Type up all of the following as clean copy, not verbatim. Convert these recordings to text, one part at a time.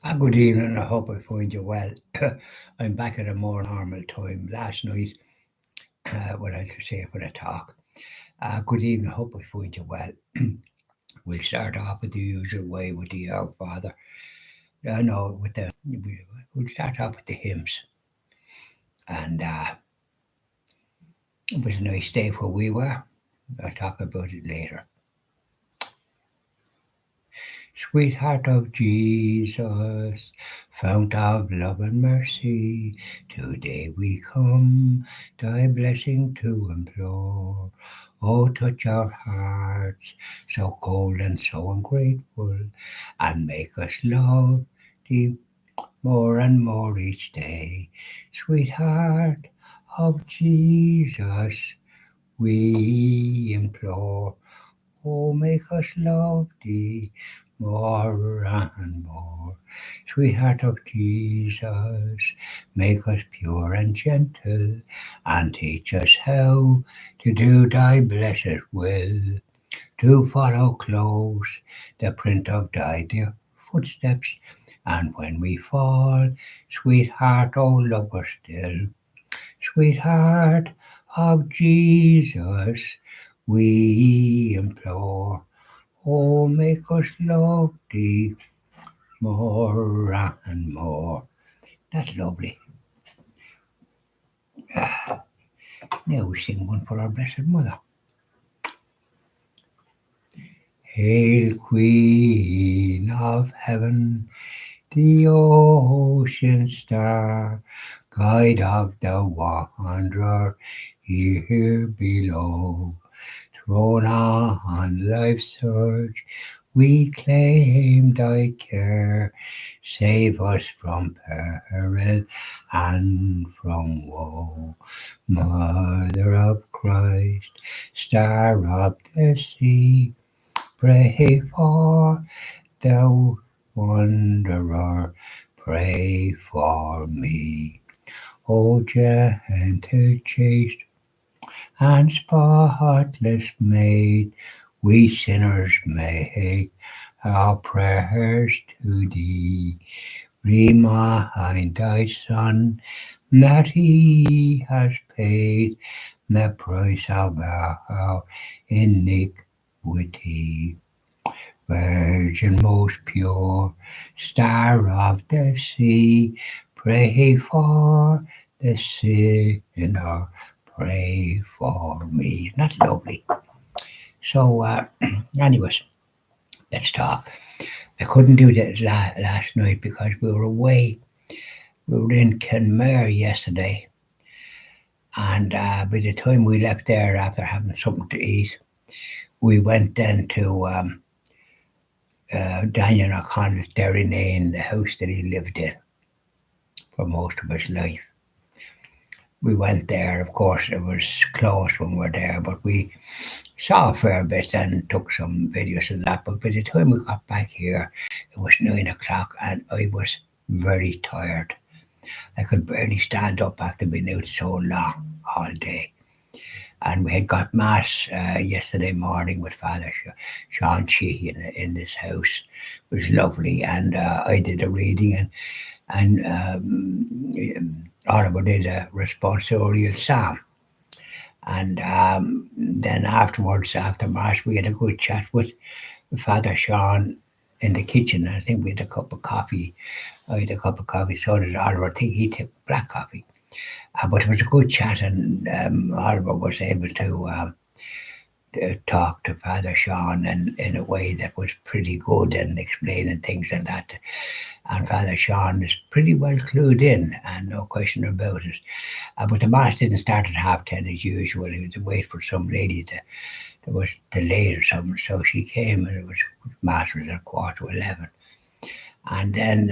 Good evening. I hope I find you well. I'm back at a more normal time. Last night, what I to say for the talk. Good evening. I hope I find you well. We'll start off with the usual way with the Our Father. No, we'll start off with the hymns, and it was a nice day where we were. I'll talk about it later. Sweetheart of Jesus, fount of love and mercy, today we come thy blessing to implore. Oh, touch our hearts, so cold and so ungrateful, and make us love thee more and more each day. Sweetheart of Jesus, we implore. Oh, make us love thee more and more. Sweetheart of Jesus, make us pure and gentle, and teach us how to do thy blessed will, to follow close the print of thy dear footsteps, and when we fall, sweetheart, oh, love us still. Sweetheart of Jesus, we implore. Oh, make us love thee more and more. That's lovely. Now we sing one for our Blessed Mother. Hail, Queen of Heaven, the ocean star, guide of the wanderer here below. Thrown on life's surge, we claim thy care. Save us from peril and from woe. Mother of Christ, star of the sea, pray for the wanderer, pray for me. O gentle, chaste, and spotless maid, we sinners make our prayers to thee. Remind thy Son that he has paid the price of our iniquity. Virgin most pure, star of the sea, pray for the sinner, pray for me. Isn't that lovely? So, anyways, let's talk. I couldn't do that last night because we were away. We were in Kenmare yesterday, and by the time we left there after having something to eat, we went then to Daniel O'Connell's Derry Lane, the house that he lived in for most of his life. We went there, of course, it was closed when we were there, but we saw a fair bit and took some videos of that. But by the time we got back here, it was 9 o'clock and I was very tired. I could barely stand up after being out so long all day. And we had got mass yesterday morning with Father Sean Sheehy in this house. It was lovely, and I did a reading, and Oliver did a responsorial psalm. And then afterwards, after mass, we had a good chat with Father Sean in the kitchen. I think we had a cup of coffee. I had a cup of coffee, so did Oliver. I think he took black coffee. But it was a good chat, and Oliver was able to talk to Father Sean in a way that was pretty good and explaining things and that. And Father Sean is pretty well clued in, and no question about it. But the mass didn't start at 10:30 as usual. He had to wait for some lady to. There was delayed or something, so she came, and it was mass was at 11:15. And then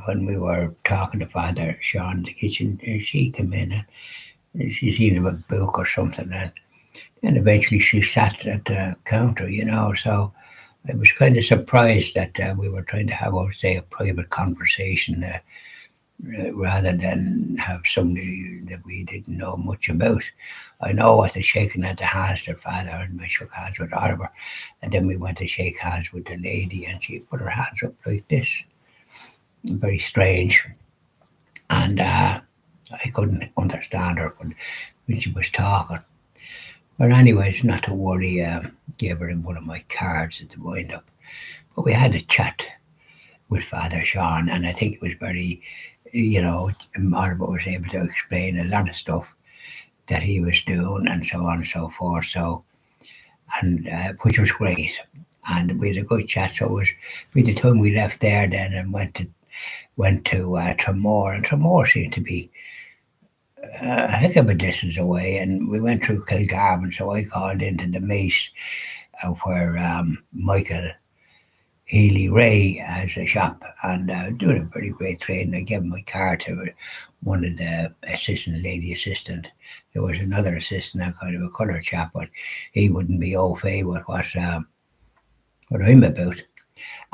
when we were talking to Father Sean in the kitchen, she came in and she seen a book or something, and eventually she sat at the counter. So I was kind of surprised that we were trying to have, I would say, a private conversation rather than have somebody that we didn't know much about. I know what the shaking of the hands their father and I shook hands with Oliver, and then we went to shake hands with the lady, and she put her hands up like this, very strange, and I couldn't understand her when she was talking. But anyways, not to worry, gave her one of my cards at the wind up. But we had a chat with Father Sean, and I think it was very, Oliver was able to explain a lot of stuff that he was doing and so on and so forth. So, and which was great. And we had a good chat. So it was by the time we left there then and went to Tramore, and Tramore seemed to be a heck of a distance away. And we went through Kilgarvan, so I called into the Mace where Michael Healy Ray has a shop and doing a pretty great trade. And I gave my car to one of the lady assistant. There was another assistant, a kind of a colour chap, but he wouldn't be au fait with what I'm about.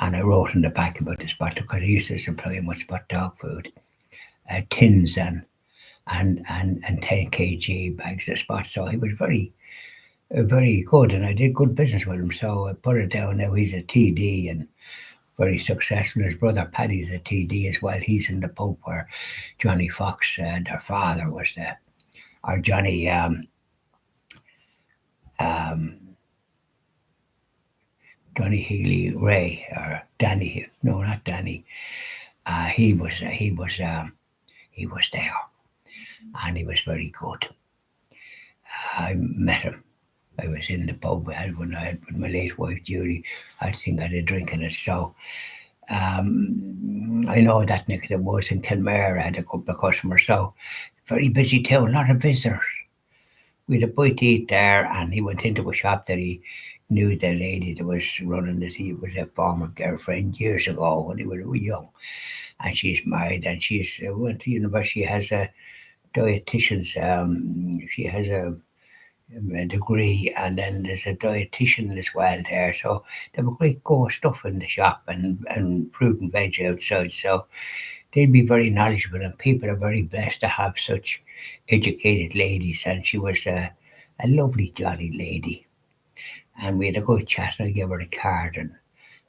And I wrote in the back about the spot because I used to supply him with spot dog food, tins and 10 kg bags of spot. So he was very good, and I did good business with him. So I put it down now. He's a TD and very successful. His brother Paddy's a TD as well. He's in the pub where Johnny Fox, their father, was there, or Johnny um, Johnny Healy Ray or Danny. No, not Danny. He was there, and he was very good. I met him. I was in the pub when I had with my late wife Judy. I think I had a drink in it. So I know that neck of the woods in Kilmare had a couple of customers. So very busy town, a lot of visitors. We had a bite to eat there, and he went into a shop that he knew the lady that was running it. He was a former girlfriend years ago when he was young, and she's married, and she's went to university. Has a dietitian's. She has a degree, and then there's a dietitian as well there. So they have a great go of stuff in the shop and fruit and veg outside. So they'd be very knowledgeable, and people are very blessed to have such educated ladies. And she was a lovely, jolly lady, and we had a good chat. And I gave her a card and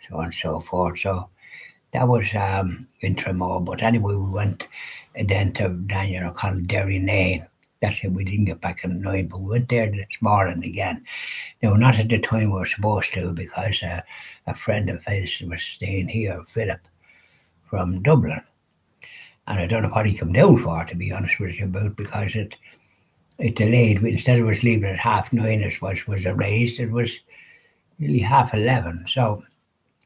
so on and so forth. So that was in Tramore. But anyway, we went then to Daniel O'Connell Derry Lane. That's it. We didn't get back in the night, but we went there this morning again. Now, not at the time we were supposed to, because a friend of his was staying here, Philip, from Dublin. And I don't know what he came down for, to be honest with you, about, because it delayed. Instead of us leaving at 9:30, as was arranged, it was nearly 11:30. So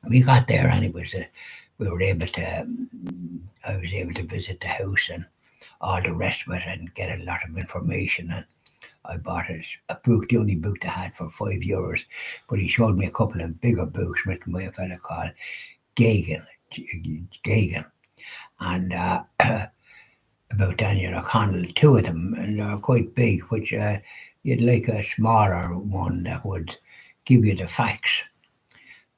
we got there, and it was we were able to. I was able to visit the house and all the rest of it, and get a lot of information. And I bought a book, the only book they had for €5, but he showed me a couple of bigger books written by a fellow called Gagan, and about Daniel O'Connell, two of them, and they're quite big, which you'd like a smaller one that would give you the facts.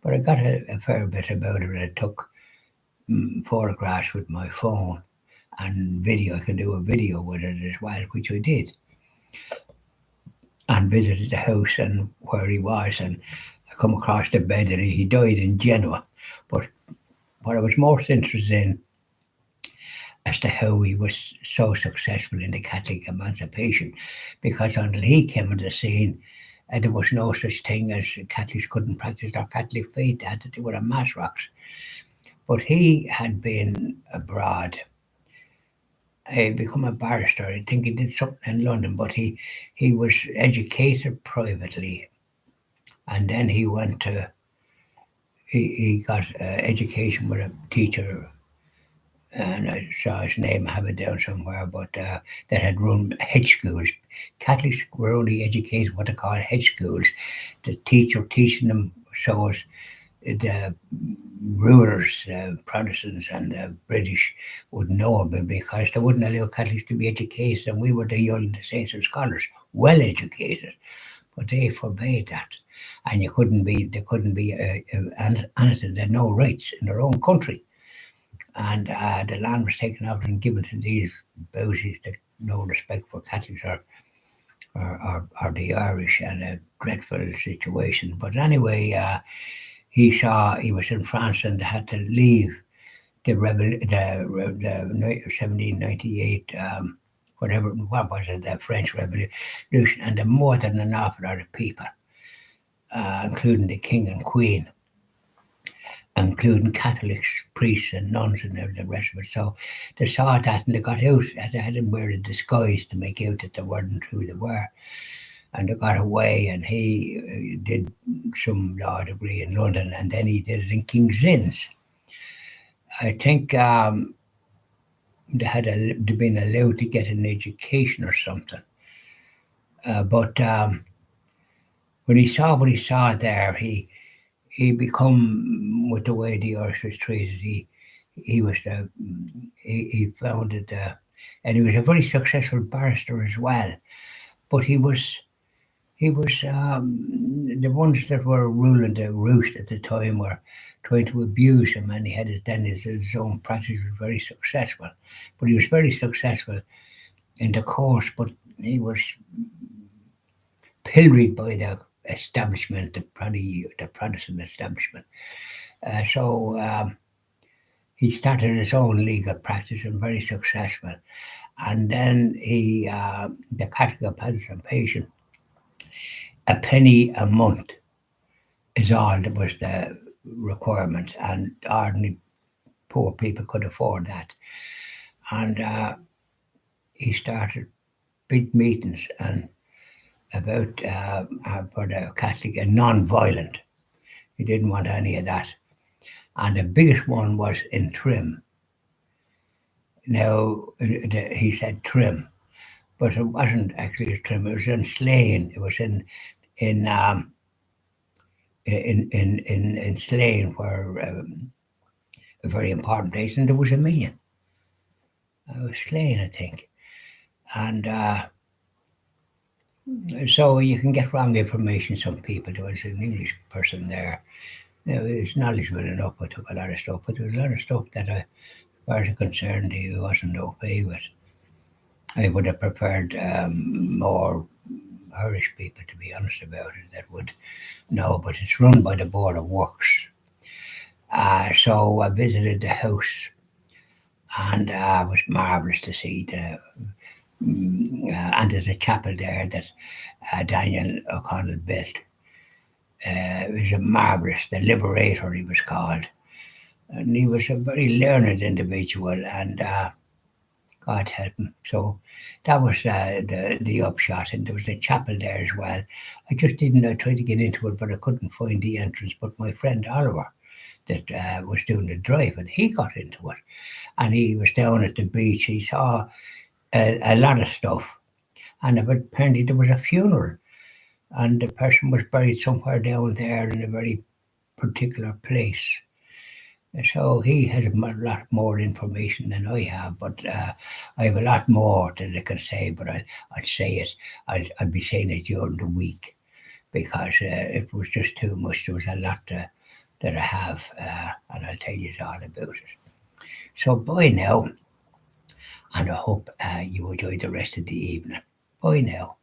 But I got a fair bit about it. I took photographs with my phone and video. I could do a video with it as well, which I did, and visited the house and where he was, and I come across the bed that he died in Genoa. But what I was most interested in as to how he was so successful in the Catholic emancipation, because until he came on the scene, there was no such thing as Catholics couldn't practice their Catholic faith. They had to do it on mass rocks. But he had been abroad. He become a barrister. I think he did something in London, but he was educated privately, and then he went to he got education with a teacher, and I saw his name, I have it down somewhere, but that had run hedge schools. Catholics were only educated what they call hedge schools. The teacher teaching them so as the rulers, Protestants and the British would know about it, because they wouldn't allow Catholics to be educated, and we were the young the saints and scholars, well educated, but they forbade that. And they couldn't be anything. They had no rights in their own country. and the land was taken out and given to these bousies that no respect for Catholics or the Irish, and a dreadful situation. But anyway, he was in France and had to leave the 1798, whatever, what was it, the French Revolution, and the more than an awful lot of people, including the king and queen, including Catholics, priests and nuns and the rest of it. So they saw that and they got out. They had to wear a disguise to make out that they weren't who they were. And they got away, and he did some law degree in London, and then he did it in King's Inns. I think they'd been allowed to get an education or something. But when he saw what he saw there, he become, with the way the Irish was treated. He was he founded and he was a very successful barrister as well. But he was the ones that were ruling the roost at the time were trying to abuse him, and he had his own practice was very successful. But he was very successful in the course, but he was pilloried by the establishment, the Protestant establishment. So he started his own legal practice and very successful. And then the Catholic Participation, a penny a month is all that was the requirement, and ordinary poor people could afford that. And he started big meetings and about for the Catholic and non-violent. He didn't want any of that. And the biggest one was in Trim. Now, he said Trim, but it wasn't actually Trim. It was in Slane. It was in in Slane, where a very important place, and there was a million. It was Slane, I think, and so you can get wrong information. Some people. There was an English person there. You know, his knowledge was enough. I took a lot of stuff, but there was a lot of stuff that as far as concerned, he wasn't okay with. I would have preferred more Irish people, to be honest about it, that would know. But it's run by the Board of Works. So I visited the house, and it was marvellous to see and there's a chapel there that Daniel O'Connell built. It was a marvellous, the Liberator he was called. And he was a very learned individual, and God help him. So that was the upshot, and there was a chapel there as well. I just didn't. I tried to get into it, but I couldn't find the entrance. But my friend Oliver, that was doing the drive, and he got into it, and he was down at the beach. He saw a lot of stuff, and apparently there was a funeral, and the person was buried somewhere down there in a very particular place. So he has a lot more information than I have, but I have a lot more that I can say. But I'd say it. I'll be saying it during the week, because it was just too much. There was a lot that I have, and I'll tell you all about it. So bye now, and I hope you enjoy the rest of the evening. Bye now.